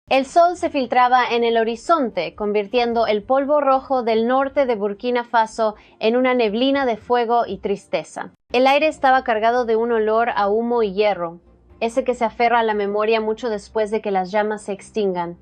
El sol se filtraba en el horizonte, convirtiendo el polvo rojo del norte de Burkina Faso en una neblina de fuego y tristeza. El aire estaba cargado de un olor a humo y hierro, ese que se aferra a la memoria mucho después de que las llamas se extingan.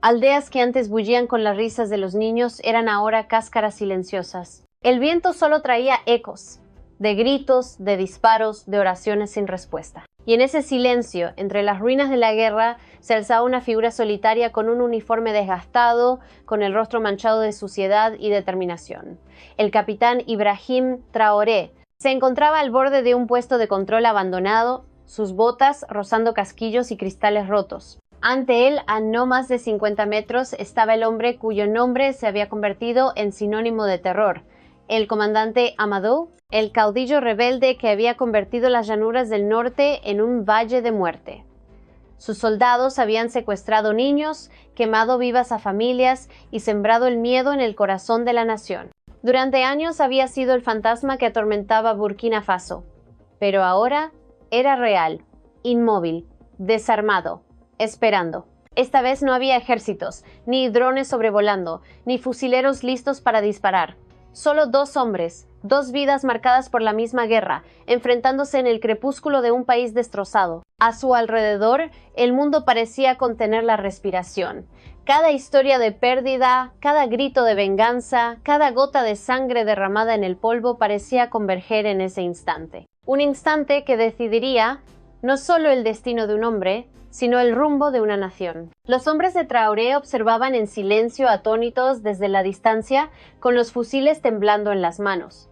Aldeas que antes bullían con las risas de los niños eran ahora cáscaras silenciosas. El viento solo traía ecos, de gritos, de disparos, de oraciones sin respuesta. Y en ese silencio, entre las ruinas de la guerra, se alzaba una figura solitaria con un uniforme desgastado, con el rostro manchado de suciedad y determinación. El capitán Ibrahim Traoré se encontraba al borde de un puesto de control abandonado, sus botas rozando casquillos y cristales rotos. Ante él, a no más de 50 metros, estaba el hombre cuyo nombre se había convertido en sinónimo de terror, el comandante Amadou, el caudillo rebelde que había convertido las llanuras del norte en un valle de muerte. Sus soldados habían secuestrado niños, quemado vivas a familias y sembrado el miedo en el corazón de la nación. Durante años había sido el fantasma que atormentaba Burkina Faso, pero ahora era real, inmóvil, desarmado, esperando. Esta vez no había ejércitos, ni drones sobrevolando, ni fusileros listos para disparar. Solo dos hombres, dos vidas marcadas por la misma guerra, enfrentándose en el crepúsculo de un país destrozado. A su alrededor, el mundo parecía contener la respiración. Cada historia de pérdida, cada grito de venganza, cada gota de sangre derramada en el polvo parecía converger en ese instante. Un instante que decidiría no solo el destino de un hombre, sino el rumbo de una nación. Los hombres de Traoré observaban en silencio atónitos desde la distancia, con los fusiles temblando en las manos.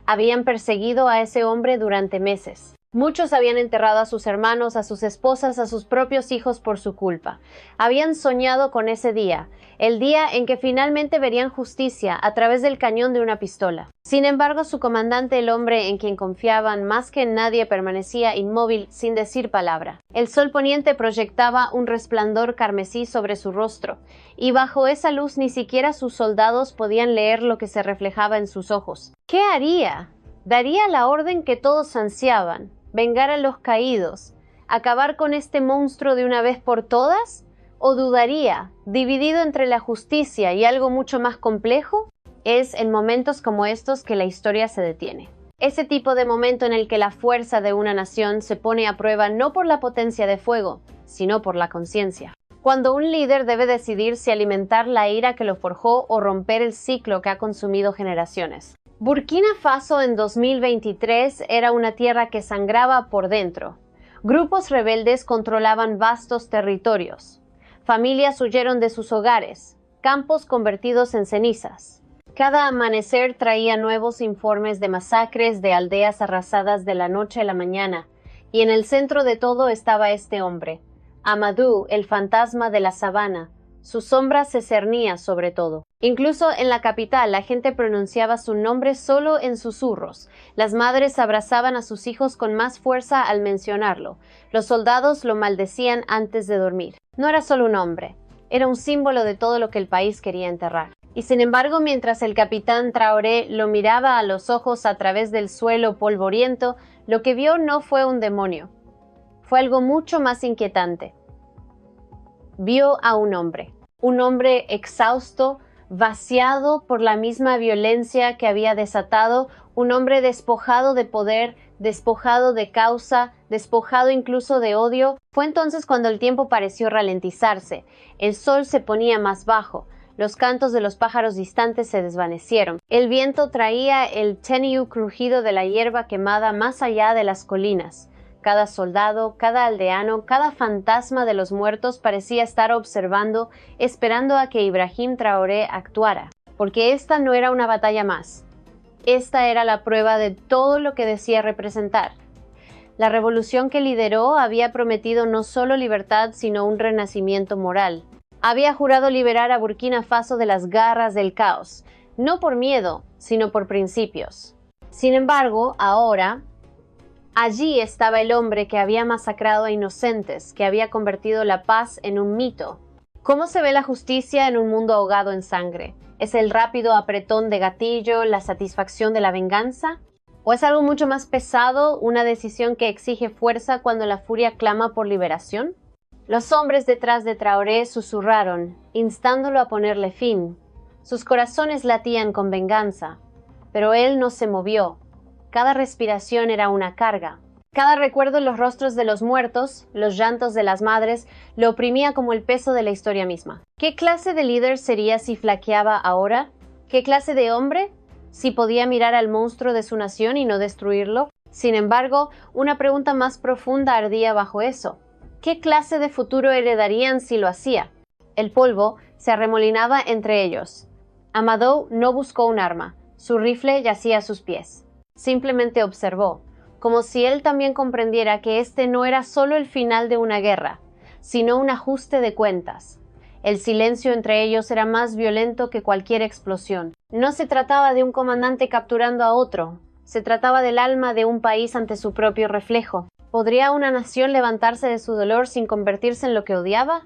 Habían perseguido a ese hombre durante meses. Muchos habían enterrado a sus hermanos, a sus esposas, a sus propios hijos por su culpa. Habían soñado con ese día, el día en que finalmente verían justicia a través del cañón de una pistola. Sin embargo, su comandante, el hombre en quien confiaban más que en nadie, permanecía inmóvil sin decir palabra. El sol poniente proyectaba un resplandor carmesí sobre su rostro, y bajo esa luz ni siquiera sus soldados podían leer lo que se reflejaba en sus ojos. ¿Qué haría? Daría la orden que todos ansiaban: vengar a los caídos, acabar con este monstruo de una vez por todas, o dudaría, dividido entre la justicia y algo mucho más complejo. Es en momentos como estos que la historia se detiene. Ese tipo de momento en el que la fuerza de una nación se pone a prueba no por la potencia de fuego, sino por la conciencia. Cuando un líder debe decidir si alimentar la ira que lo forjó o romper el ciclo que ha consumido generaciones. Burkina Faso en 2023 era una tierra que sangraba por dentro. Grupos rebeldes controlaban vastos territorios. Familias huyeron de sus hogares, campos convertidos en cenizas. Cada amanecer traía nuevos informes de masacres de aldeas arrasadas de la noche a la mañana, y en el centro de todo estaba este hombre, Amadou, el fantasma de la sabana. Su sombra se cernía sobre todo. Incluso en la capital la gente pronunciaba su nombre solo en susurros. Las madres abrazaban a sus hijos con más fuerza al mencionarlo. Los soldados lo maldecían antes de dormir. No era solo un hombre, era un símbolo de todo lo que el país quería enterrar. Y sin embargo, mientras el capitán Traoré lo miraba a los ojos a través del suelo polvoriento, lo que vio no fue un demonio. Fue algo mucho más inquietante. Vio a un hombre exhausto, vaciado por la misma violencia que había desatado, un hombre despojado de poder, despojado de causa, despojado incluso de odio. Fue entonces cuando el tiempo pareció ralentizarse. El sol se ponía más bajo. Los cantos de los pájaros distantes se desvanecieron. El viento traía el tenue crujido de la hierba quemada más allá de las colinas. Cada soldado, cada aldeano, cada fantasma de los muertos parecía estar observando, esperando a que Ibrahim Traoré actuara. Porque esta no era una batalla más. Esta era la prueba de todo lo que decía representar. La revolución que lideró había prometido no solo libertad, sino un renacimiento moral. Había jurado liberar a Burkina Faso de las garras del caos, no por miedo, sino por principios. Sin embargo, ahora, allí estaba el hombre que había masacrado a inocentes, que había convertido la paz en un mito. ¿Cómo se ve la justicia en un mundo ahogado en sangre? ¿Es el rápido apretón de gatillo la satisfacción de la venganza? ¿O es algo mucho más pesado, una decisión que exige fuerza cuando la furia clama por liberación? Los hombres detrás de Traoré susurraron, instándolo a ponerle fin. Sus corazones latían con venganza, pero él no se movió. Cada respiración era una carga. Cada recuerdo en los rostros de los muertos, los llantos de las madres, lo oprimía como el peso de la historia misma. ¿Qué clase de líder sería si flaqueaba ahora? ¿Qué clase de hombre? Si podía mirar al monstruo de su nación y no destruirlo. Sin embargo, una pregunta más profunda ardía bajo eso. ¿Qué clase de futuro heredarían si lo hacía? El polvo se arremolinaba entre ellos. Amadou no buscó un arma. Su rifle yacía a sus pies. Simplemente observó, como si él también comprendiera que este no era solo el final de una guerra, sino un ajuste de cuentas. El silencio entre ellos era más violento que cualquier explosión. No se trataba de un comandante capturando a otro, se trataba del alma de un país ante su propio reflejo. ¿Podría una nación levantarse de su dolor sin convertirse en lo que odiaba?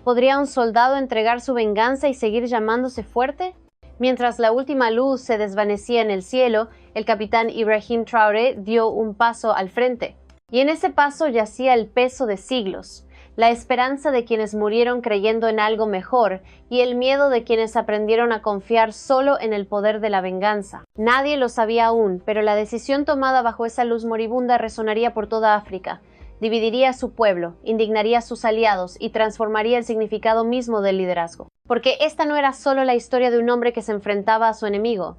¿Podría un soldado entregar su venganza y seguir llamándose fuerte? Mientras la última luz se desvanecía en el cielo, el capitán Ibrahim Traoré dio un paso al frente. Y en ese paso yacía el peso de siglos, la esperanza de quienes murieron creyendo en algo mejor y el miedo de quienes aprendieron a confiar solo en el poder de la venganza. Nadie lo sabía aún, pero la decisión tomada bajo esa luz moribunda resonaría por toda África. Dividiría a su pueblo, indignaría a sus aliados y transformaría el significado mismo del liderazgo. Porque esta no era solo la historia de un hombre que se enfrentaba a su enemigo.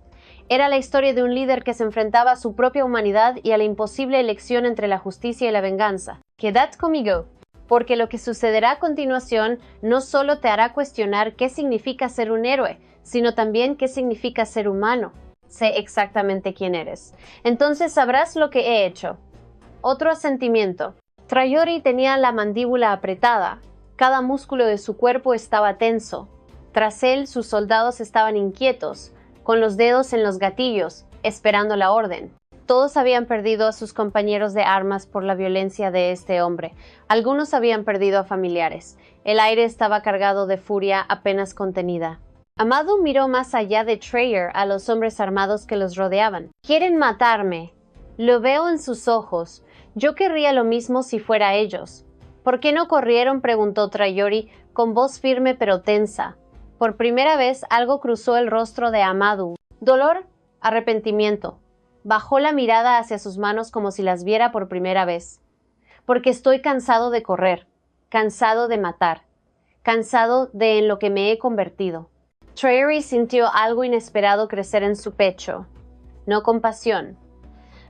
Era la historia de un líder que se enfrentaba a su propia humanidad y a la imposible elección entre la justicia y la venganza. Quedad conmigo, porque lo que sucederá a continuación no solo te hará cuestionar qué significa ser un héroe, sino también qué significa ser humano. Sé exactamente quién eres. Entonces sabrás lo que he hecho. Otro asentimiento. Traore tenía la mandíbula apretada. Cada músculo de su cuerpo estaba tenso. Tras él, sus soldados estaban inquietos, con los dedos en los gatillos, esperando la orden. Todos habían perdido a sus compañeros de armas por la violencia de este hombre. Algunos habían perdido a familiares. El aire estaba cargado de furia apenas contenida. Amadou miró más allá de Traore a los hombres armados que los rodeaban. «Quieren matarme. Lo veo en sus ojos. Yo querría lo mismo si fuera ellos». «¿Por qué no corrieron?», preguntó Traore con voz firme pero tensa. Por primera vez algo cruzó el rostro de Amadou. Dolor, arrepentimiento. Bajó la mirada hacia sus manos como si las viera por primera vez. «Porque estoy cansado de correr, cansado de matar, cansado de en lo que me he convertido». Traore sintió algo inesperado crecer en su pecho. No compasión.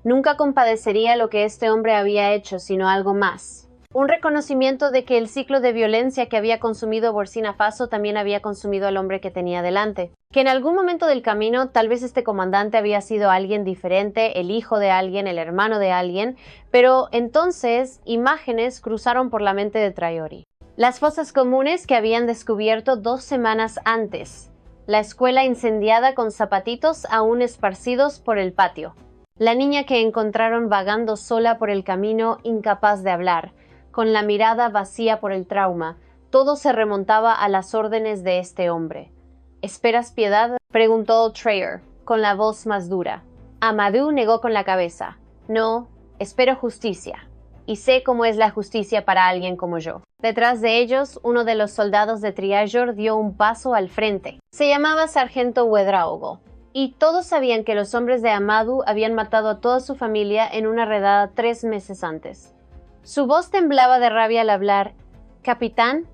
Nunca compadecería lo que este hombre había hecho, sino algo más. Un reconocimiento de que el ciclo de violencia que había consumido Burkina Faso también había consumido al hombre que tenía delante. Que en algún momento del camino, tal vez este comandante había sido alguien diferente, el hijo de alguien, el hermano de alguien, pero entonces imágenes cruzaron por la mente de Traore. Las fosas comunes que habían descubierto 2 semanas antes. La escuela incendiada con zapatitos aún esparcidos por el patio. La niña que encontraron vagando sola por el camino, incapaz de hablar, con la mirada vacía por el trauma. Todo se remontaba a las órdenes de este hombre. «¿Esperas piedad?», preguntó Traore, con la voz más dura. Amadou negó con la cabeza. «No, espero justicia. Y sé cómo es la justicia para alguien como yo». Detrás de ellos, uno de los soldados de Triajor dio un paso al frente. Se llamaba Sargento Ouedraogo. Y todos sabían que los hombres de Amadou habían matado a toda su familia en una redada 3 meses antes. Su voz temblaba de rabia al hablar. «Capitán,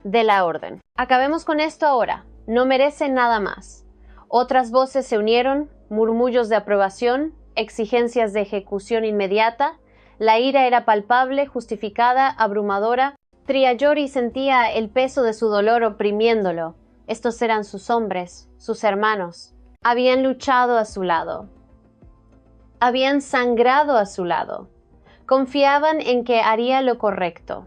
de la orden. Acabemos con esto ahora. No merece nada más». Otras voces se unieron, murmullos de aprobación, exigencias de ejecución inmediata. La ira era palpable, justificada, abrumadora. Triajor sentía el peso de su dolor oprimiéndolo. Estos eran sus hombres, sus hermanos. Habían luchado a su lado. Habían sangrado a su lado. Confiaban en que haría lo correcto.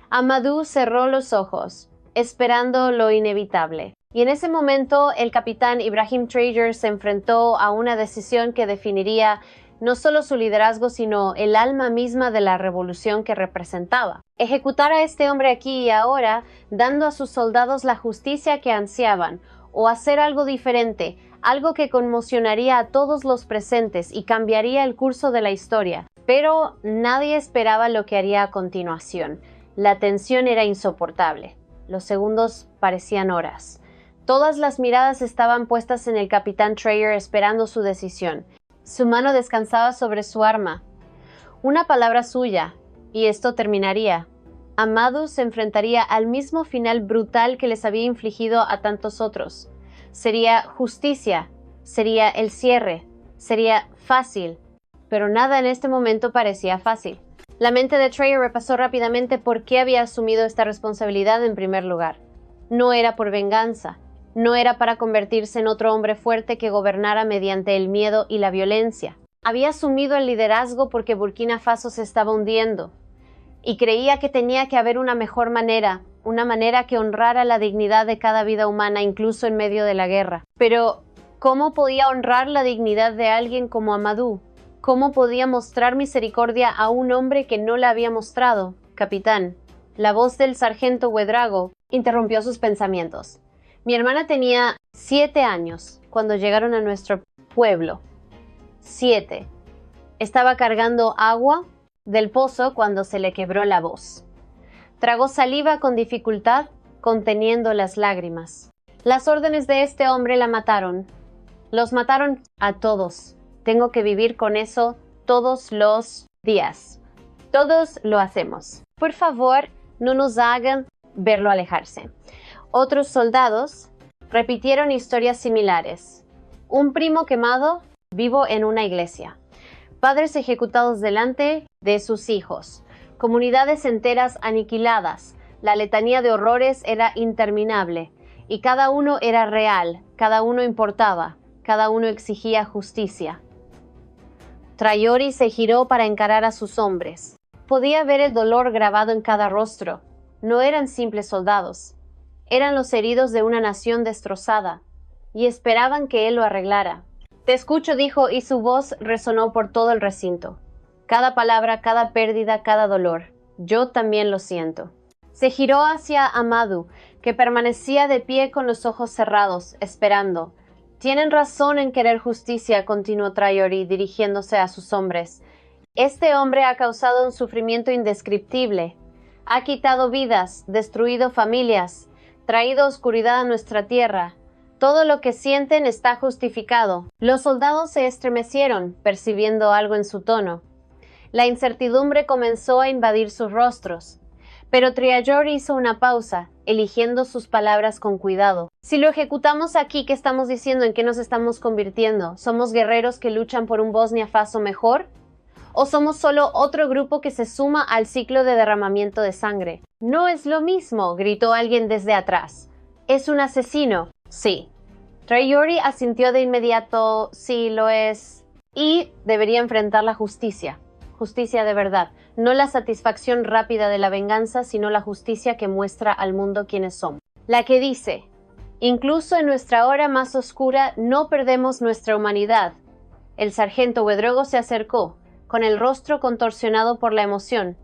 Amadou cerró los ojos, esperando lo inevitable. Y en ese momento el capitán Ibrahim Traore se enfrentó a una decisión que definiría no solo su liderazgo, sino el alma misma de la revolución que representaba. Ejecutar a este hombre aquí y ahora, dando a sus soldados la justicia que ansiaban, o hacer algo diferente, algo que conmocionaría a todos los presentes y cambiaría el curso de la historia. Pero nadie esperaba lo que haría a continuación. La tensión era insoportable. Los segundos parecían horas. Todas las miradas estaban puestas en el capitán Trayer esperando su decisión. Su mano descansaba sobre su arma. Una palabra suya, y esto terminaría. Amadou se enfrentaría al mismo final brutal que les había infligido a tantos otros. Sería justicia, sería el cierre, sería fácil, pero nada en este momento parecía fácil. La mente de Trayer repasó rápidamente por qué había asumido esta responsabilidad en primer lugar. No era por venganza, no era para convertirse en otro hombre fuerte que gobernara mediante el miedo y la violencia. Había asumido el liderazgo porque Burkina Faso se estaba hundiendo, y creía que tenía que haber una mejor manera, una manera que honrara la dignidad de cada vida humana, incluso en medio de la guerra. Pero, ¿cómo podía honrar la dignidad de alguien como Amadou? ¿Cómo podía mostrar misericordia a un hombre que no la había mostrado? Capitán, la voz del sargento Ouedraogo interrumpió sus pensamientos. Mi hermana tenía 7 años cuando llegaron a nuestro pueblo. 7. Estaba cargando agua del pozo cuando se le quebró la voz. Tragó saliva con dificultad, conteniendo las lágrimas. Las órdenes de este hombre la mataron. Los mataron a todos. Tengo que vivir con eso todos los días. Todos lo hacemos. Por favor, no nos hagan verlo alejarse. Otros soldados repitieron historias similares. Un primo quemado vivo en una iglesia. Padres ejecutados delante de sus hijos. Comunidades enteras aniquiladas. La letanía de horrores era interminable. Y cada uno era real, cada uno importaba, cada uno exigía justicia. Traore se giró para encarar a sus hombres. Podía ver el dolor grabado en cada rostro. No eran simples soldados. Eran los heridos de una nación destrozada. Y esperaban que él lo arreglara. Te escucho, dijo, y su voz resonó por todo el recinto. Cada palabra, cada pérdida, cada dolor. Yo también lo siento. Se giró hacia Amadou, que permanecía de pie con los ojos cerrados, esperando. Tienen razón en querer justicia, continuó Traore, dirigiéndose a sus hombres. Este hombre ha causado un sufrimiento indescriptible. Ha quitado vidas, destruido familias, traído oscuridad a nuestra tierra. Todo lo que sienten está justificado. Los soldados se estremecieron, percibiendo algo en su tono. La incertidumbre comenzó a invadir sus rostros. Pero Traore hizo una pausa, eligiendo sus palabras con cuidado. Si lo ejecutamos aquí, ¿qué estamos diciendo? ¿En qué nos estamos convirtiendo? ¿Somos guerreros que luchan por un Bosnia Faso mejor? ¿O somos solo otro grupo que se suma al ciclo de derramamiento de sangre? No es lo mismo, gritó alguien desde atrás. ¿Es un asesino? Sí. Traore asintió de inmediato. Sí, lo es. Y debería enfrentar la justicia. Justicia de verdad, no la satisfacción rápida de la venganza, sino la justicia que muestra al mundo quiénes somos. La que dice, incluso en nuestra hora más oscura no perdemos nuestra humanidad. El sargento Ouedraogo se acercó, con el rostro contorsionado por la emoción.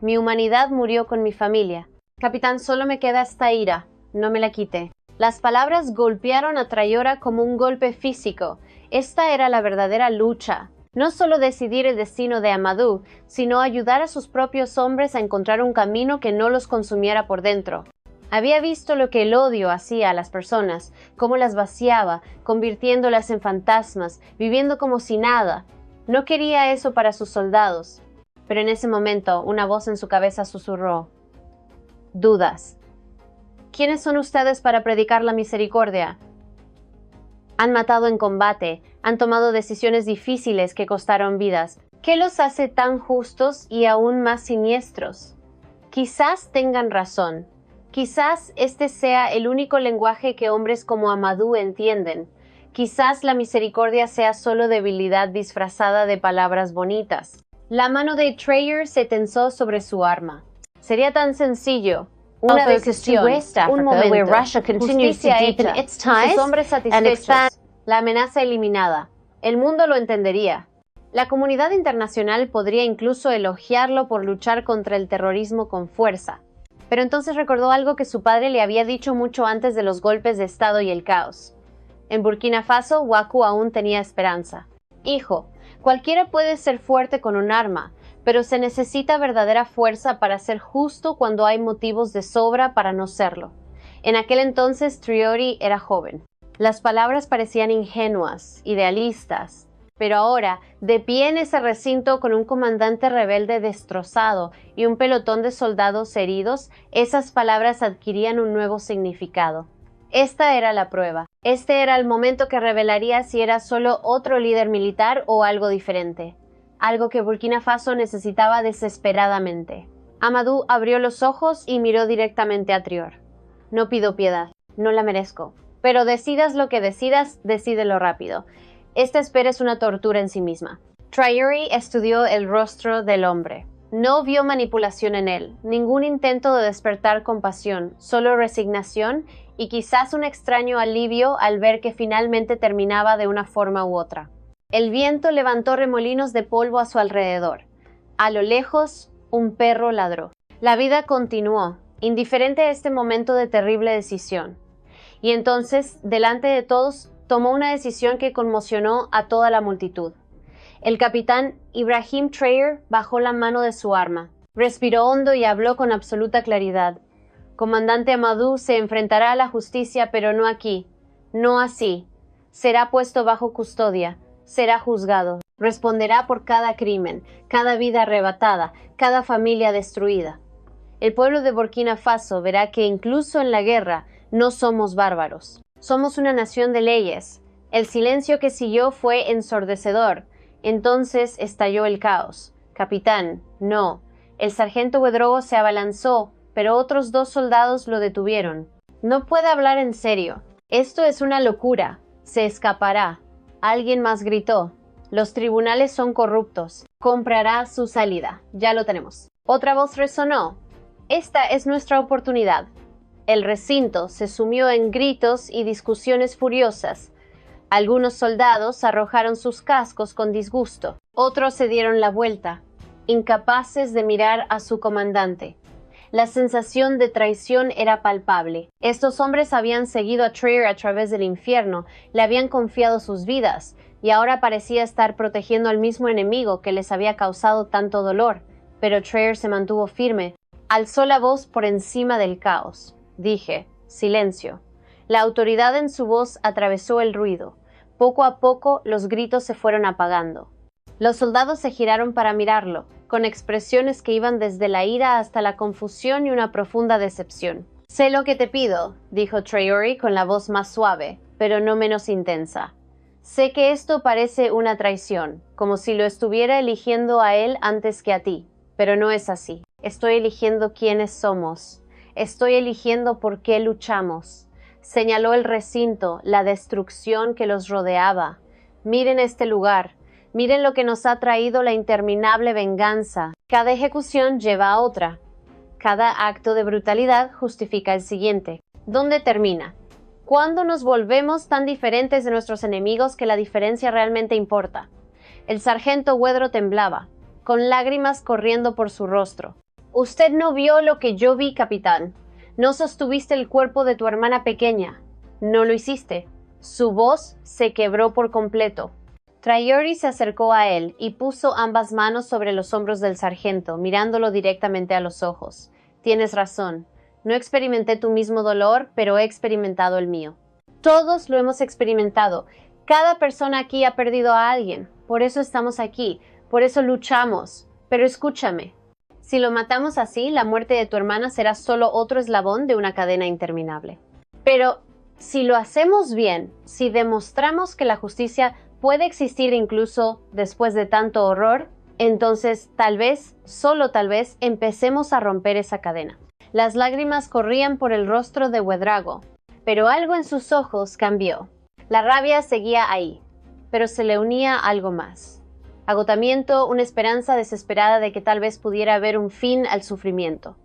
Mi humanidad murió con mi familia. Capitán, solo me queda esta ira, no me la quite. Las palabras golpearon a Traore como un golpe físico. Esta era la verdadera lucha. No solo decidir el destino de Amadou, sino ayudar a sus propios hombres a encontrar un camino que no los consumiera por dentro. Había visto lo que el odio hacía a las personas, cómo las vaciaba, convirtiéndolas en fantasmas, viviendo como si nada. No quería eso para sus soldados. Pero en ese momento, una voz en su cabeza susurró. Dudas. ¿Quiénes son ustedes para predicar la misericordia? Han matado en combate, han tomado decisiones difíciles que costaron vidas. ¿Qué los hace tan justos y aún más siniestros? Quizás tengan razón. Quizás este sea el único lenguaje que hombres como Amadou entienden. Quizás la misericordia sea solo debilidad disfrazada de palabras bonitas. La mano de Traore se tensó sobre su arma. Sería tan sencillo. Una decisión, un momento, justicia hecha, sus hombres satisfechos, la amenaza eliminada. El mundo lo entendería. La comunidad internacional podría incluso elogiarlo por luchar contra el terrorismo con fuerza. Pero entonces recordó algo que su padre le había dicho mucho antes de los golpes de Estado y el caos. En Burkina Faso, Waku aún tenía esperanza. Hijo, cualquiera puede ser fuerte con un arma, pero se necesita verdadera fuerza para ser justo cuando hay motivos de sobra para no serlo. En aquel entonces Traore era joven. Las palabras parecían ingenuas, idealistas, pero ahora, de pie en ese recinto con un comandante rebelde destrozado y un pelotón de soldados heridos, esas palabras adquirían un nuevo significado. Esta era la prueba. Este era el momento que revelaría si era solo otro líder militar o algo diferente. Algo que Burkina Faso necesitaba desesperadamente. Amadou abrió los ojos y miró directamente a Traore. No pido piedad, no la merezco. Pero decidas lo que decidas, decídelo rápido. Esta espera es una tortura en sí misma. Traore estudió el rostro del hombre. No vio manipulación en él, ningún intento de despertar compasión, solo resignación y quizás un extraño alivio al ver que finalmente terminaba de una forma u otra. El viento levantó remolinos de polvo a su alrededor. A lo lejos, un perro ladró. La vida continuó, indiferente a este momento de terrible decisión. Y entonces, delante de todos, tomó una decisión que conmocionó a toda la multitud. El capitán Ibrahim Traore bajó la mano de su arma, respiró hondo y habló con absoluta claridad. Comandante Amadou se enfrentará a la justicia, pero no aquí, no así. Será puesto bajo custodia, será juzgado, responderá por cada crimen, cada vida arrebatada, cada familia destruida. El pueblo de Burkina Faso verá que incluso en la guerra no somos bárbaros. Somos una nación de leyes. El silencio que siguió fue ensordecedor. Entonces estalló el caos. Capitán, no. El sargento Ouedraogo se abalanzó, pero otros 2 soldados lo detuvieron. No puede hablar en serio. Esto es una locura. Se escapará. Alguien más gritó. Los tribunales son corruptos. Comprará su salida. Ya lo tenemos. Otra voz resonó. Esta es nuestra oportunidad. El recinto se sumió en gritos y discusiones furiosas. Algunos soldados arrojaron sus cascos con disgusto. Otros se dieron la vuelta, incapaces de mirar a su comandante. La sensación de traición era palpable. Estos hombres habían seguido a Traore a través del infierno, le habían confiado sus vidas, y ahora parecía estar protegiendo al mismo enemigo que les había causado tanto dolor. Pero Traore se mantuvo firme, alzó la voz por encima del caos. Dije, silencio. La autoridad en su voz atravesó el ruido. Poco a poco los gritos se fueron apagando. Los soldados se giraron para mirarlo, con expresiones que iban desde la ira hasta la confusión y una profunda decepción. Sé lo que te pido, dijo Traore con la voz más suave, pero no menos intensa. Sé que esto parece una traición, como si lo estuviera eligiendo a él antes que a ti, pero no es así. Estoy eligiendo quiénes somos. Estoy eligiendo por qué luchamos. Señaló el recinto, la destrucción que los rodeaba. Miren este lugar. Miren lo que nos ha traído la interminable venganza. Cada ejecución lleva a otra. Cada acto de brutalidad justifica el siguiente. ¿Dónde termina? ¿Cuándo nos volvemos tan diferentes de nuestros enemigos que la diferencia realmente importa? El sargento Ouedraogo temblaba, con lágrimas corriendo por su rostro. Usted no vio lo que yo vi, capitán. No sostuviste el cuerpo de tu hermana pequeña. No lo hiciste. Su voz se quebró por completo. Traore se acercó a él y puso ambas manos sobre los hombros del sargento, mirándolo directamente a los ojos. Tienes razón. No experimenté tu mismo dolor, pero he experimentado el mío. Todos lo hemos experimentado. Cada persona aquí ha perdido a alguien. Por eso estamos aquí. Por eso luchamos. Pero escúchame. Si lo matamos así, la muerte de tu hermana será solo otro eslabón de una cadena interminable. Pero si lo hacemos bien, si demostramos que la justicia puede existir incluso después de tanto horror, entonces tal vez, solo tal vez, empecemos a romper esa cadena. Las lágrimas corrían por el rostro de Ouedraogo, pero algo en sus ojos cambió. La rabia seguía ahí, pero se le unía algo más. Agotamiento, una esperanza desesperada de que tal vez pudiera haber un fin al sufrimiento.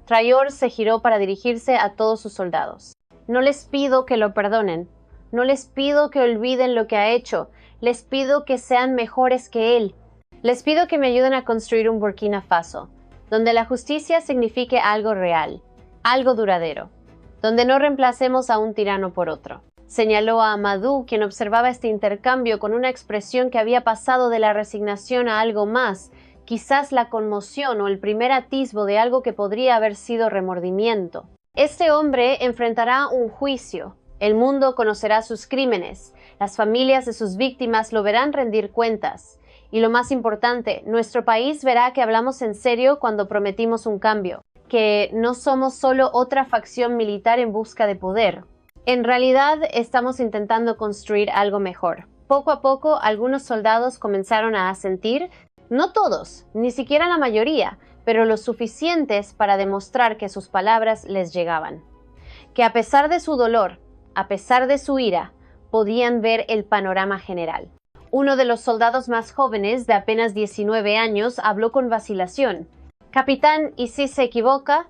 Traore se giró para dirigirse a todos sus soldados. No les pido que lo perdonen. No les pido que olviden lo que ha hecho. Les pido que sean mejores que él. Les pido que me ayuden a construir un Burkina Faso, donde la justicia signifique algo real, algo duradero, donde no reemplacemos a un tirano por otro. Señaló a Amadou, quien observaba este intercambio con una expresión que había pasado de la resignación a algo más, quizás la conmoción o el primer atisbo de algo que podría haber sido remordimiento. Este hombre enfrentará un juicio. El mundo conocerá sus crímenes. Las familias de sus víctimas lo verán rendir cuentas. Y lo más importante, nuestro país verá que hablamos en serio cuando prometimos un cambio, que no somos solo otra facción militar en busca de poder. En realidad, estamos intentando construir algo mejor. Poco a poco, algunos soldados comenzaron a asentir, no todos, ni siquiera la mayoría, pero lo suficientes para demostrar que sus palabras les llegaban. Que a pesar de su dolor, a pesar de su ira, podían ver el panorama general. Uno de los soldados más jóvenes, de apenas 19 años, habló con vacilación. «Capitán, ¿y si se equivoca?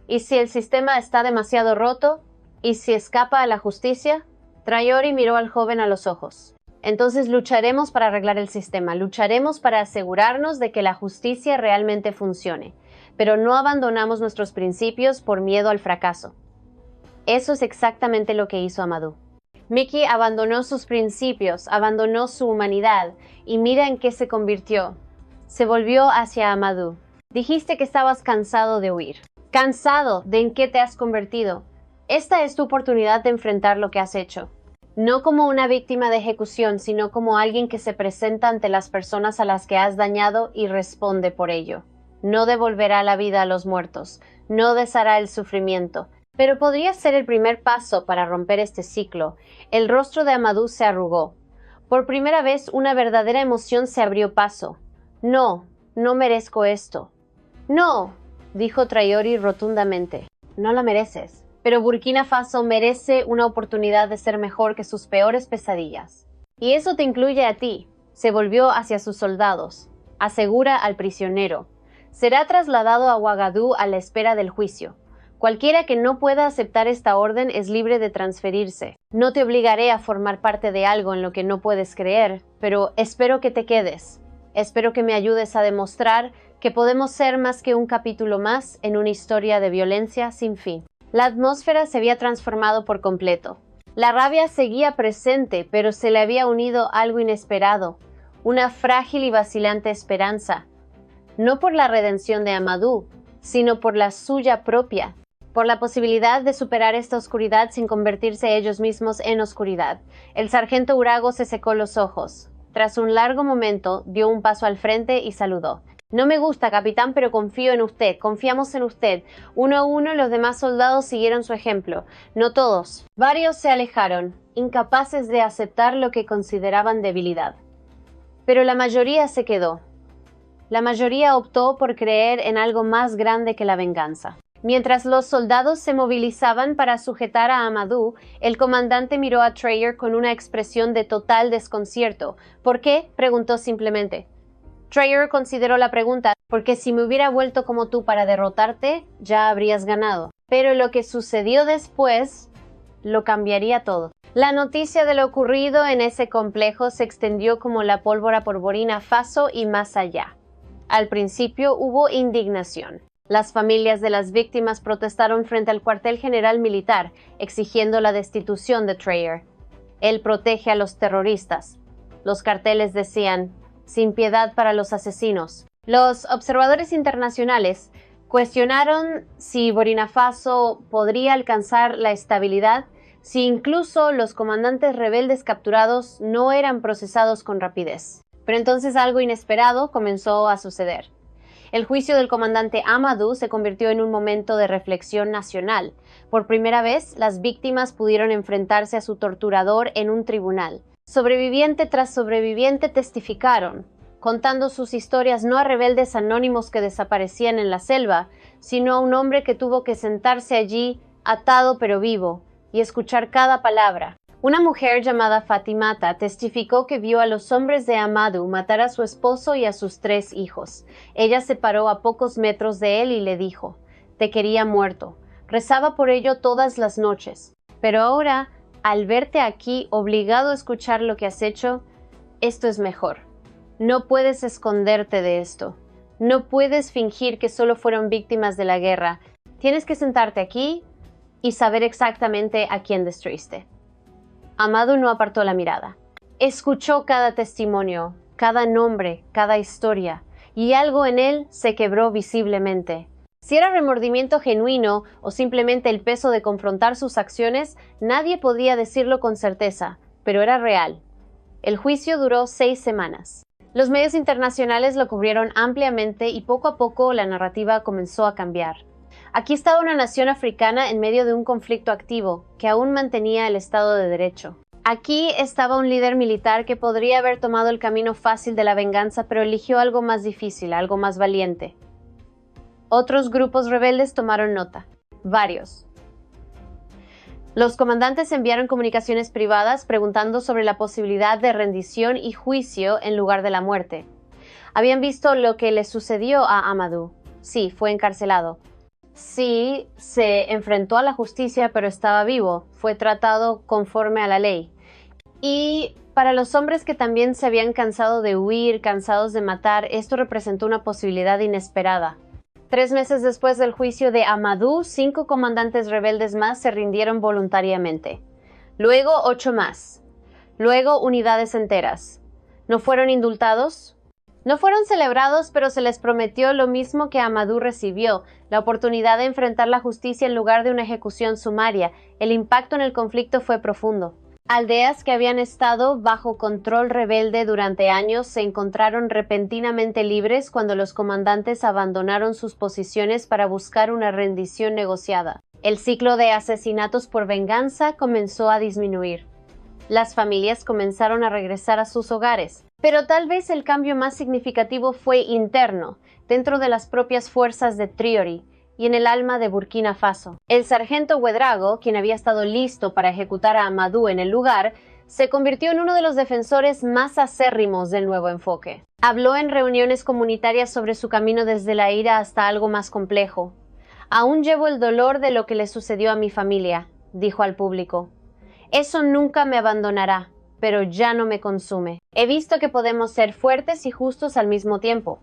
¿Y si el sistema está demasiado roto? ¿Y si escapa a la justicia?» Traore miró al joven a los ojos. «Entonces lucharemos para arreglar el sistema, lucharemos para asegurarnos de que la justicia realmente funcione, pero no abandonamos nuestros principios por miedo al fracaso». Eso es exactamente lo que hizo Amadou. Mickey abandonó sus principios, abandonó su humanidad, y mira en qué se convirtió. Se volvió hacia Amadou. Dijiste que estabas cansado de huir. ¿Cansado de en qué te has convertido? Esta es tu oportunidad de enfrentar lo que has hecho. No como una víctima de ejecución, sino como alguien que se presenta ante las personas a las que has dañado y responde por ello. No devolverá la vida a los muertos, no deshará el sufrimiento. Pero podría ser el primer paso para romper este ciclo. El rostro de Amadou se arrugó. Por primera vez una verdadera emoción se abrió paso. «No, no merezco esto». «No», dijo Traore rotundamente. «No la mereces. Pero Burkina Faso merece una oportunidad de ser mejor que sus peores pesadillas. Y eso te incluye a ti». Se volvió hacia sus soldados. «Asegura al prisionero. Será trasladado a Ouagadougou a la espera del juicio. Cualquiera que no pueda aceptar esta orden es libre de transferirse. No te obligaré a formar parte de algo en lo que no puedes creer, pero espero que te quedes. Espero que me ayudes a demostrar que podemos ser más que un capítulo más en una historia de violencia sin fin». La atmósfera se había transformado por completo. La rabia seguía presente, pero se le había unido algo inesperado, una frágil y vacilante esperanza. No por la redención de Amadou, sino por la suya propia. Por la posibilidad de superar esta oscuridad sin convertirse ellos mismos en oscuridad. El sargento Urago se secó los ojos. Tras un largo momento, dio un paso al frente y saludó. «No me gusta, capitán, pero confío en usted. Confiamos en usted». Uno a uno, los demás soldados siguieron su ejemplo. No todos. Varios se alejaron, incapaces de aceptar lo que consideraban debilidad. Pero la mayoría se quedó. La mayoría optó por creer en algo más grande que la venganza. Mientras los soldados se movilizaban para sujetar a Amadou, el comandante miró a Traore con una expresión de total desconcierto. «¿Por qué?», preguntó simplemente. Traore consideró la pregunta, «porque si me hubiera vuelto como tú para derrotarte, ya habrías ganado». Pero lo que sucedió después lo cambiaría todo. La noticia de lo ocurrido en ese complejo se extendió como la pólvora por Burkina Faso y más allá. Al principio hubo indignación. Las familias de las víctimas protestaron frente al cuartel general militar, exigiendo la destitución de Traore. Él protege a los terroristas. Los carteles decían, «sin piedad para los asesinos». Los observadores internacionales cuestionaron si Burkina Faso podría alcanzar la estabilidad si incluso los comandantes rebeldes capturados no eran procesados con rapidez. Pero entonces algo inesperado comenzó a suceder. El juicio del comandante Amadou se convirtió en un momento de reflexión nacional. Por primera vez, las víctimas pudieron enfrentarse a su torturador en un tribunal. Sobreviviente tras sobreviviente testificaron, contando sus historias no a rebeldes anónimos que desaparecían en la selva, sino a un hombre que tuvo que sentarse allí, atado pero vivo, y escuchar cada palabra. Una mujer llamada Fatimata testificó que vio a los hombres de Amadou matar a su esposo y a sus 3 hijos. Ella se paró a pocos metros de él y le dijo, «Te quería muerto». Rezaba por ello todas las noches. Pero ahora, al verte aquí obligado a escuchar lo que has hecho, esto es mejor. No puedes esconderte de esto. No puedes fingir que solo fueron víctimas de la guerra. Tienes que sentarte aquí y saber exactamente a quién destruiste. Amadou no apartó la mirada. Escuchó cada testimonio, cada nombre, cada historia, y algo en él se quebró visiblemente. Si era remordimiento genuino o simplemente el peso de confrontar sus acciones, nadie podía decirlo con certeza, pero era real. El juicio duró 6 semanas. Los medios internacionales lo cubrieron ampliamente y poco a poco la narrativa comenzó a cambiar. Aquí estaba una nación africana en medio de un conflicto activo que aún mantenía el Estado de Derecho. Aquí estaba un líder militar que podría haber tomado el camino fácil de la venganza, pero eligió algo más difícil, algo más valiente. Otros grupos rebeldes tomaron nota. Varios. Los comandantes enviaron comunicaciones privadas preguntando sobre la posibilidad de rendición y juicio en lugar de la muerte. Habían visto lo que le sucedió a Amadou. Sí, fue encarcelado. Sí, se enfrentó a la justicia, pero estaba vivo. Fue tratado conforme a la ley. Y para los hombres que también se habían cansado de huir, cansados de matar, esto representó una posibilidad inesperada. 3 meses después del juicio de Amadou, 5 comandantes rebeldes más se rindieron voluntariamente. Luego 8 más. Luego unidades enteras. ¿No fueron indultados? No fueron celebrados, pero se les prometió lo mismo que Amadou recibió, la oportunidad de enfrentar la justicia en lugar de una ejecución sumaria. El impacto en el conflicto fue profundo. Aldeas que habían estado bajo control rebelde durante años se encontraron repentinamente libres cuando los comandantes abandonaron sus posiciones para buscar una rendición negociada. El ciclo de asesinatos por venganza comenzó a disminuir. Las familias comenzaron a regresar a sus hogares. Pero tal vez el cambio más significativo fue interno, dentro de las propias fuerzas de Traoré y en el alma de Burkina Faso. El sargento Ouedraogo, quien había estado listo para ejecutar a Amadou en el lugar, se convirtió en uno de los defensores más acérrimos del nuevo enfoque. Habló en reuniones comunitarias sobre su camino desde la ira hasta algo más complejo. «Aún llevo el dolor de lo que le sucedió a mi familia», dijo al público. «Eso nunca me abandonará, pero ya no me consume. He visto que podemos ser fuertes y justos al mismo tiempo.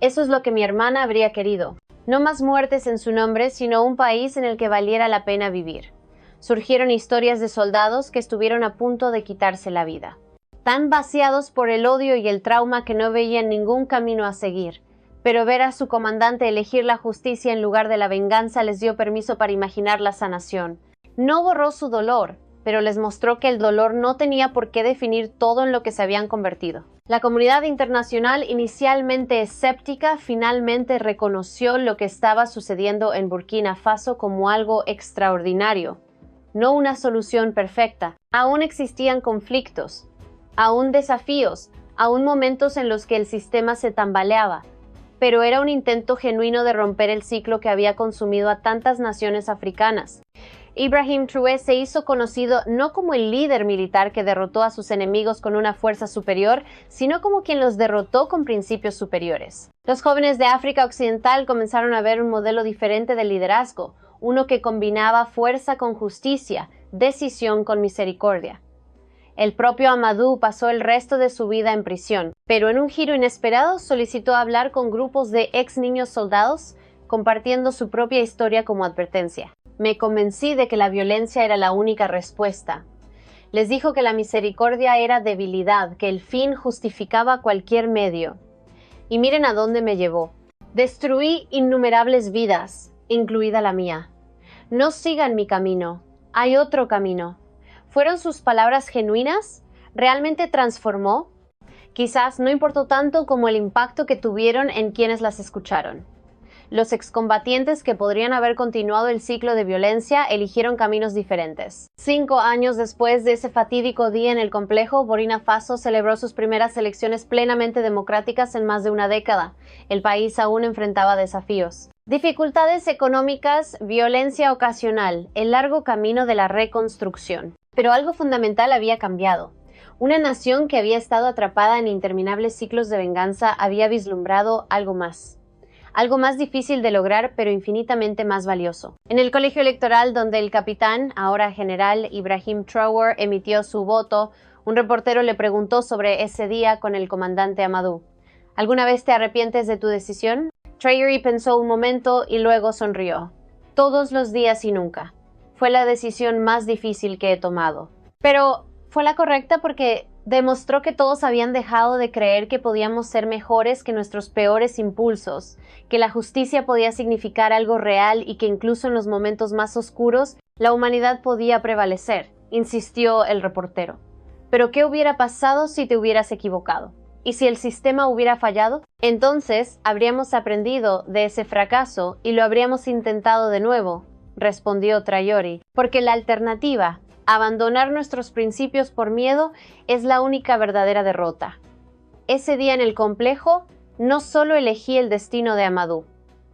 Eso es lo que mi hermana habría querido. No más muertes en su nombre, sino un país en el que valiera la pena vivir». Surgieron historias de soldados que estuvieron a punto de quitarse la vida, tan vaciados por el odio y el trauma que no veían ningún camino a seguir. Pero ver a su comandante elegir la justicia en lugar de la venganza les dio permiso para imaginar la sanación. No borró su dolor, pero les mostró que el dolor no tenía por qué definir todo en lo que se habían convertido. La comunidad internacional, inicialmente escéptica, finalmente reconoció lo que estaba sucediendo en Burkina Faso como algo extraordinario, no una solución perfecta. Aún existían conflictos, aún desafíos, aún momentos en los que el sistema se tambaleaba, pero era un intento genuino de romper el ciclo que había consumido a tantas naciones africanas. Ibrahim Traoré se hizo conocido no como el líder militar que derrotó a sus enemigos con una fuerza superior, sino como quien los derrotó con principios superiores. Los jóvenes de África Occidental comenzaron a ver un modelo diferente de liderazgo, uno que combinaba fuerza con justicia, decisión con misericordia. El propio Amadou pasó el resto de su vida en prisión, pero en un giro inesperado solicitó hablar con grupos de ex niños soldados, compartiendo su propia historia como advertencia. Me convencí de que la violencia era la única respuesta. Les dijo que la misericordia era debilidad, que el fin justificaba cualquier medio. Y miren a dónde me llevó. Destruí innumerables vidas, incluida la mía. No sigan mi camino, hay otro camino. ¿Fueron sus palabras genuinas? ¿Realmente transformó? Quizás no importó tanto como el impacto que tuvieron en quienes las escucharon. Los excombatientes que podrían haber continuado el ciclo de violencia eligieron caminos diferentes. 5 años después de ese fatídico día en el complejo, Burkina Faso celebró sus primeras elecciones plenamente democráticas en más de una década. El país aún enfrentaba desafíos. Dificultades económicas, violencia ocasional, el largo camino de la reconstrucción. Pero algo fundamental había cambiado. Una nación que había estado atrapada en interminables ciclos de venganza había vislumbrado algo más. Algo más difícil de lograr, pero infinitamente más valioso. En el colegio electoral donde el capitán, ahora general Ibrahim Traoré, emitió su voto, un reportero le preguntó sobre ese día con el comandante Amadou. ¿Alguna vez te arrepientes de tu decisión? Traoré pensó un momento y luego sonrió. Todos los días y nunca. Fue la decisión más difícil que he tomado. Pero fue la correcta porque Demostró que todos habían dejado de creer que podíamos ser mejores que nuestros peores impulsos, que la justicia podía significar algo real y que incluso en los momentos más oscuros la humanidad podía prevalecer, insistió el reportero. Pero ¿qué hubiera pasado si te hubieras equivocado? ¿Y si el sistema hubiera fallado? Entonces habríamos aprendido de ese fracaso y lo habríamos intentado de nuevo, respondió Traore, porque la alternativa, abandonar nuestros principios por miedo, es la única verdadera derrota. Ese día en el complejo, no solo elegí el destino de Amadou,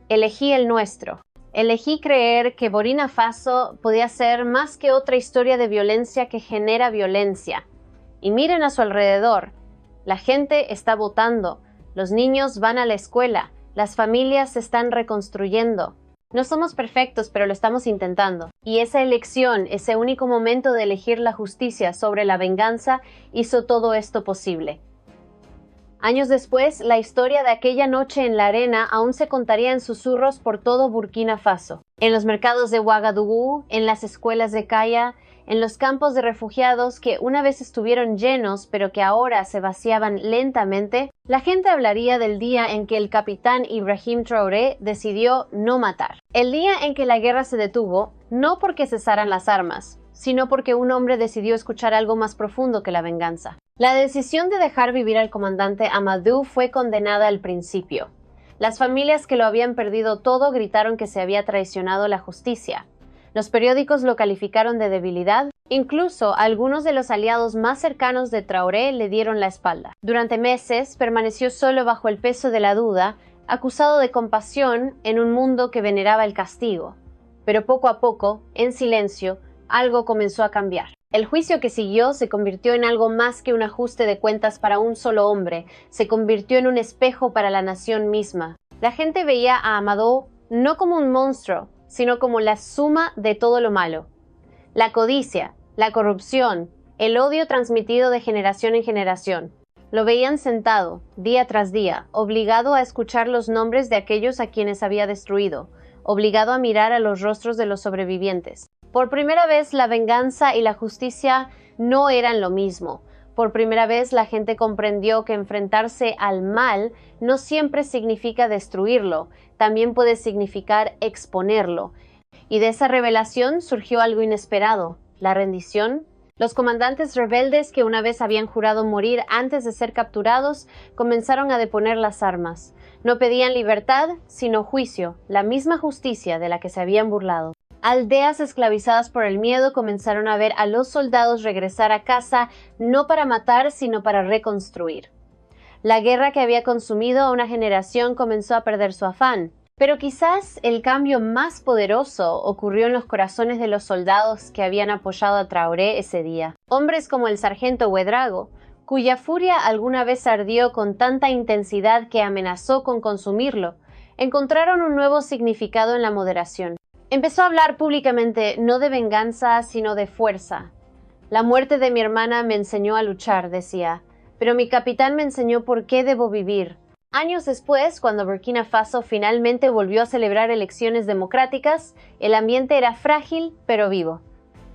elegí el nuestro. Elegí creer que Burkina Faso podía ser más que otra historia de violencia que genera violencia. Y miren a su alrededor. La gente está votando, los niños van a la escuela, las familias se están reconstruyendo. No somos perfectos, pero lo estamos intentando. Y esa elección, ese único momento de elegir la justicia sobre la venganza, hizo todo esto posible. Años después, la historia de aquella noche en la arena aún se contaría en susurros por todo Burkina Faso. En los mercados de Ouagadougou, en las escuelas de Kaya, en los campos de refugiados que una vez estuvieron llenos pero que ahora se vaciaban lentamente, la gente hablaría del día en que el capitán Ibrahim Traoré decidió no matar. El día en que la guerra se detuvo, no porque cesaran las armas, sino porque un hombre decidió escuchar algo más profundo que la venganza. La decisión de dejar vivir al comandante Amadou fue condenada al principio. Las familias que lo habían perdido todo gritaron que se había traicionado la justicia. Los periódicos lo calificaron de debilidad, incluso algunos de los aliados más cercanos de Traoré le dieron la espalda. Durante meses permaneció solo bajo el peso de la duda, acusado de compasión en un mundo que veneraba el castigo. Pero poco a poco, en silencio, algo comenzó a cambiar. El juicio que siguió se convirtió en algo más que un ajuste de cuentas para un solo hombre, se convirtió en un espejo para la nación misma. La gente veía a Amadou no como un monstruo, sino como la suma de todo lo malo. La codicia, la corrupción, el odio transmitido de generación en generación. Lo veían sentado, día tras día, obligado a escuchar los nombres de aquellos a quienes había destruido, obligado a mirar a los rostros de los sobrevivientes. Por primera vez la venganza y la justicia no eran lo mismo. Por primera vez la gente comprendió que enfrentarse al mal no siempre significa destruirlo, también puede significar exponerlo. Y de esa revelación surgió algo inesperado, la rendición. Los comandantes rebeldes que una vez habían jurado morir antes de ser capturados comenzaron a deponer las armas. No pedían libertad, sino juicio, la misma justicia de la que se habían burlado. Aldeas esclavizadas por el miedo comenzaron a ver a los soldados regresar a casa no para matar, sino para reconstruir. La guerra que había consumido a una generación comenzó a perder su afán. Pero quizás el cambio más poderoso ocurrió en los corazones de los soldados que habían apoyado a Traoré ese día. Hombres como el sargento Ouedraogo, cuya furia alguna vez ardió con tanta intensidad que amenazó con consumirlo, encontraron un nuevo significado en la moderación. Empezó a hablar públicamente no de venganza, sino de fuerza. La muerte de mi hermana me enseñó a luchar, decía, pero mi capitán me enseñó por qué debo vivir. Años después, cuando Burkina Faso finalmente volvió a celebrar elecciones democráticas, el ambiente era frágil pero vivo.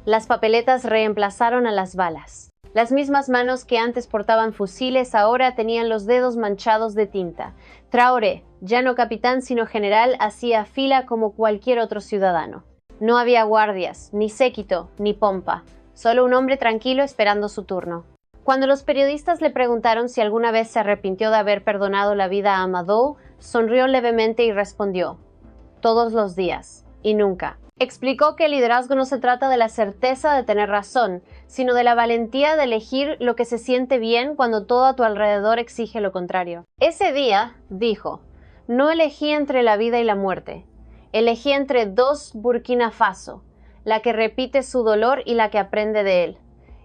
Las papeletas reemplazaron a las balas. Las mismas manos que antes portaban fusiles ahora tenían los dedos manchados de tinta. Traoré, ya no capitán sino general, hacía fila como cualquier otro ciudadano. No había guardias, ni séquito, ni pompa, solo un hombre tranquilo esperando su turno. Cuando los periodistas le preguntaron si alguna vez se arrepintió de haber perdonado la vida a Amadou, sonrió levemente y respondió: todos los días, y nunca. Explicó que el liderazgo no se trata de la certeza de tener razón, sino de la valentía de elegir lo que se siente bien cuando todo a tu alrededor exige lo contrario. Ese día, dijo, no elegí entre la vida y la muerte. Elegí entre dos Burkina Faso, la que repite su dolor y la que aprende de él.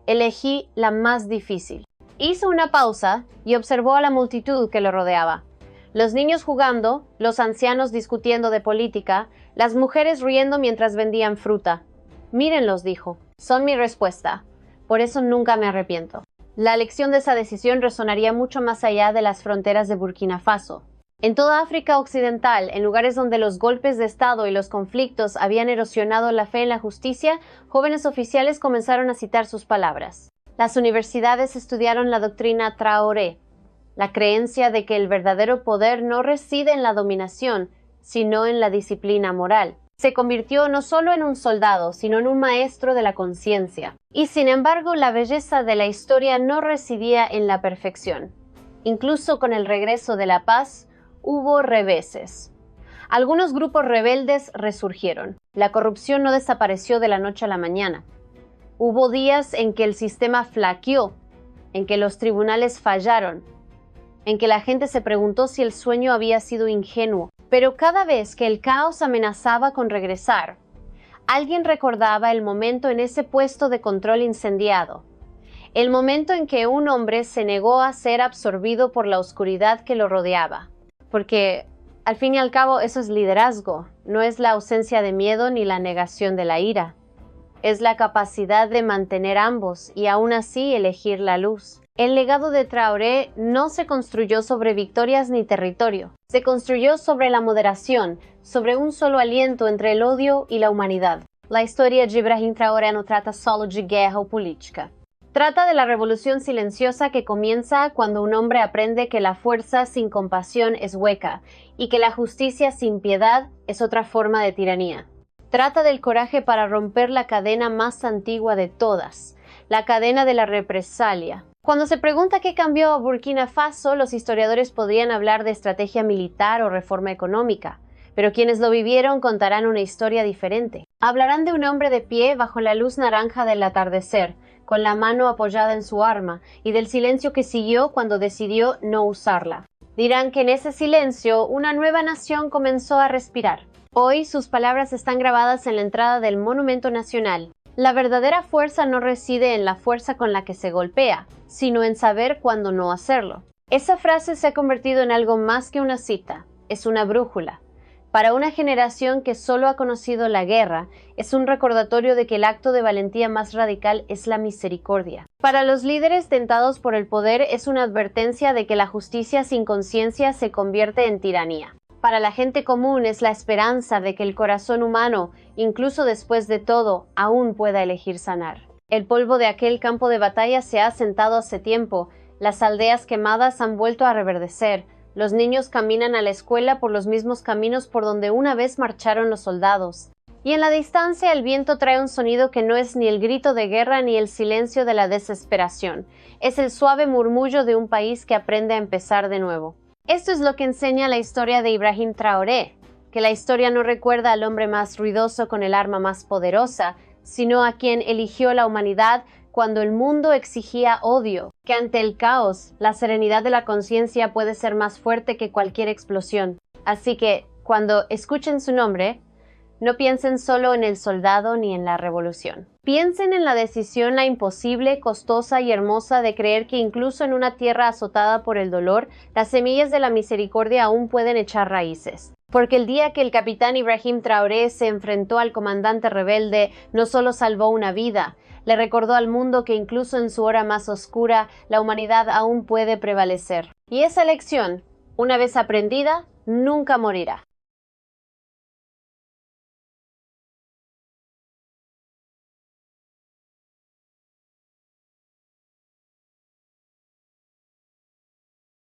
Elegí la más difícil. Hizo una pausa y observó a la multitud que lo rodeaba. Los niños jugando, los ancianos discutiendo de política, las mujeres riendo mientras vendían fruta. Mírenlos, dijo, son mi respuesta. Por eso nunca me arrepiento. La lección de esa decisión resonaría mucho más allá de las fronteras de Burkina Faso. En toda África Occidental, en lugares donde los golpes de Estado y los conflictos habían erosionado la fe en la justicia, jóvenes oficiales comenzaron a citar sus palabras. Las universidades estudiaron la doctrina Traoré, la creencia de que el verdadero poder no reside en la dominación, sino en la disciplina moral. Se convirtió no solo en un soldado, sino en un maestro de la conciencia. Y sin embargo, la belleza de la historia no residía en la perfección. Incluso con el regreso de la paz, hubo reveses. Algunos grupos rebeldes resurgieron. La corrupción no desapareció de la noche a la mañana. Hubo días en que el sistema flaqueó, en que los tribunales fallaron, en que la gente se preguntó si el sueño había sido ingenuo. Pero cada vez que el caos amenazaba con regresar, alguien recordaba el momento en ese puesto de control incendiado, el momento en que un hombre se negó a ser absorbido por la oscuridad que lo rodeaba. Porque, al fin y al cabo, eso es liderazgo, no es la ausencia de miedo ni la negación de la ira. Es la capacidad de mantener ambos y aún así elegir la luz. El legado de Traoré no se construyó sobre victorias ni territorio. Se construyó sobre la moderación, sobre un solo aliento entre el odio y la humanidad. La historia de Ibrahim Traoré no trata solo de guerra o política. Trata de la revolución silenciosa que comienza cuando un hombre aprende que la fuerza sin compasión es hueca y que la justicia sin piedad es otra forma de tiranía. Trata del coraje para romper la cadena más antigua de todas, la cadena de la represalia. Cuando se pregunta qué cambió a Burkina Faso, los historiadores podrían hablar de estrategia militar o reforma económica, pero quienes lo vivieron contarán una historia diferente. Hablarán de un hombre de pie bajo la luz naranja del atardecer, con la mano apoyada en su arma, y del silencio que siguió cuando decidió no usarla. Dirán que en ese silencio una nueva nación comenzó a respirar. Hoy sus palabras están grabadas en la entrada del Monumento Nacional. La verdadera fuerza no reside en la fuerza con la que se golpea, sino en saber cuándo no hacerlo. Esa frase se ha convertido en algo más que una cita, es una brújula. Para una generación que solo ha conocido la guerra, es un recordatorio de que el acto de valentía más radical es la misericordia. Para los líderes tentados por el poder es una advertencia de que la justicia sin conciencia se convierte en tiranía. Para la gente común es la esperanza de que el corazón humano, incluso después de todo, aún pueda elegir sanar. El polvo de aquel campo de batalla se ha asentado hace tiempo, las aldeas quemadas han vuelto a reverdecer, los niños caminan a la escuela por los mismos caminos por donde una vez marcharon los soldados. Y en la distancia el viento trae un sonido que no es ni el grito de guerra ni el silencio de la desesperación, es el suave murmullo de un país que aprende a empezar de nuevo. Esto es lo que enseña la historia de Ibrahim Traoré, que la historia no recuerda al hombre más ruidoso con el arma más poderosa, sino a quien eligió la humanidad cuando el mundo exigía odio, que ante el caos, la serenidad de la conciencia puede ser más fuerte que cualquier explosión. Así que, cuando escuchen su nombre, no piensen solo en el soldado ni en la revolución. Piensen en la decisión, la imposible, costosa y hermosa de creer que incluso en una tierra azotada por el dolor, las semillas de la misericordia aún pueden echar raíces. Porque el día que el capitán Ibrahim Traoré se enfrentó al comandante rebelde, no solo salvó una vida, le recordó al mundo que incluso en su hora más oscura, la humanidad aún puede prevalecer. Y esa lección, una vez aprendida, nunca morirá.